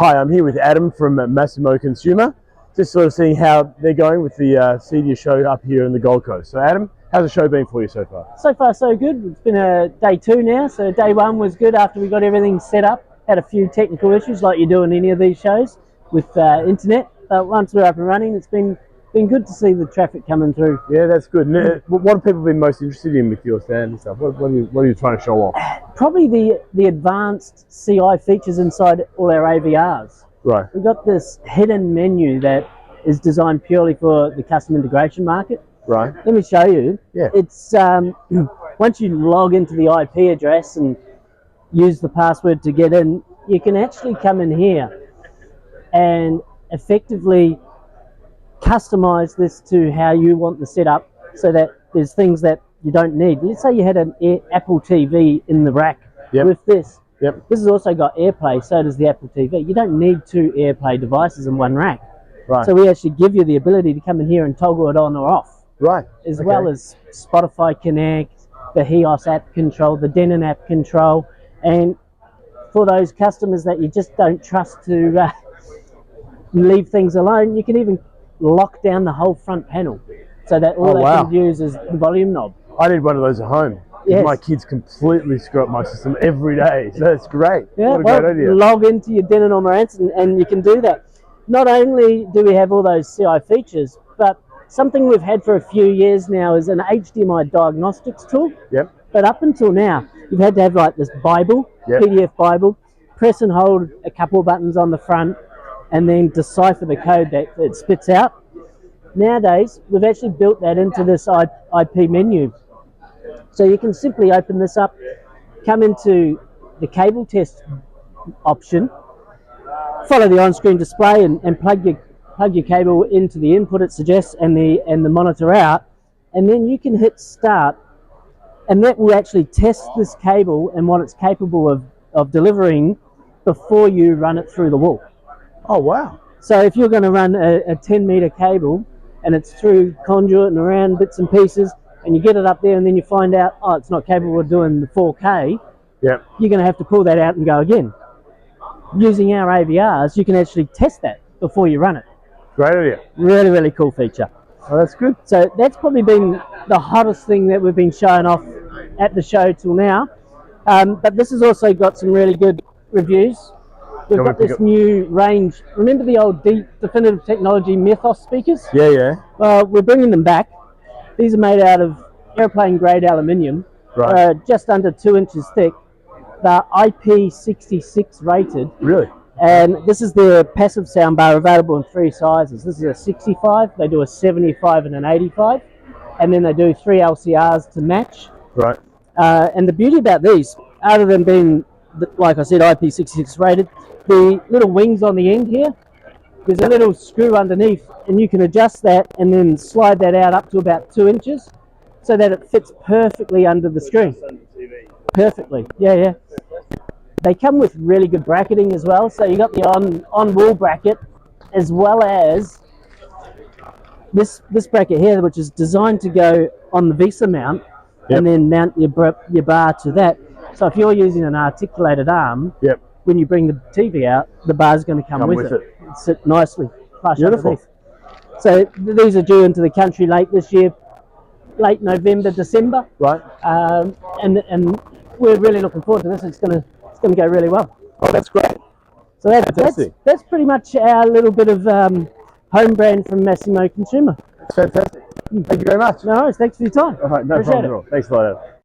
Hi, I'm here with Adam from Masimo Consumer, just sort of seeing how they're going with the CEDIA show up here in the Gold Coast. So Adam, how's the show been for you so far? So far so good. It's been a day two now, so day one was good after we got everything set up. Had a few technical issues like you do in any of these shows with internet, but once we're up and running, it's been good to see the traffic coming through. Yeah, that's good. And, what have people been most interested in with your stand and stuff? What are you trying to show off? Probably the advanced CI features inside all our AVRs. Right. We've got this hidden menu that is designed purely for the custom integration market. Right. Let me show you. Yeah. It's once you log into the IP address and use the password to get in, you can actually come in here and effectively customize this to how you want the setup, so that there's things that you don't need. Let's say you had an Apple TV in the rack. Yep. With this. Yep. This has also got AirPlay, so does the Apple TV. You don't need two AirPlay devices in one rack. Right. So we actually give you the ability to come in here and toggle it on or off. Right. As well as Spotify Connect, the HEOS app control, the Denon app control, and for those customers that you just don't trust to leave things alone, you can even lock down the whole front panel so that all they can use is the volume knob. I need one of those at home. Yes. My kids completely screw up my system every day, so that's great. Yeah, what a great idea. Log into your Denon or Marantz and you can do that. Not only do we have all those CI features, but something we've had for a few years now is an HDMI diagnostics tool. Yep. But up until now, you've had to have like this Bible, PDF Bible, press and hold a couple of buttons on the front, and then decipher the code that it spits out. Nowadays, we've actually built that into this IP menu. So you can simply open this up, come into the cable test option, follow the on-screen display and plug your cable into the input it suggests and the monitor out, and then you can hit start, and that will actually test this cable and what it's capable of delivering before you run it through the wall. Oh wow. So if you're going to run a 10-meter cable and it's through conduit and around bits and pieces, and you get it up there and then you find out, oh, it's not capable of doing the 4K, yep, you're going to have to pull that out and go again. Using our AVRs, you can actually test that before you run it. Great idea. Really, really cool feature. Oh, that's good. So that's probably been the hottest thing that we've been showing off at the show till now. But this has also got some really good reviews. We've got this new range. Remember the old Definitive Technology Mythos speakers? Yeah, yeah. Well, we're bringing them back. These are made out of airplane grade aluminium, just under 2 inches thick. They're IP66 rated. Really? And this is their passive soundbar, available in 3 sizes. This is a 65, they do a 75 and an 85, and then they do 3 LCRs to match. Right. And the beauty about these, other than being, like I said, IP66 rated, the little wings on the end here, there's a little screw underneath, and you can adjust that and then slide that out up to about 2 inches so that it fits perfectly under the screen. Perfectly, yeah. They come with really good bracketing as well, so you got the on-wall bracket as well as this bracket here, which is designed to go on the Visa mount, and then mount your bar to that. So if you're using an articulated arm, when you bring the TV out, the bar's going to come with it. Sit nicely flush underneath. So these are due into the country late this year, late November, December. Right. And we're really looking forward to this. It's going to go really well. Oh, that's great. So that's pretty much our little bit of home brand from Masimo Consumer. That's fantastic. Thank you very much. No worries. Thanks for your time. All right, no problem at all. Thanks a lot, Adam.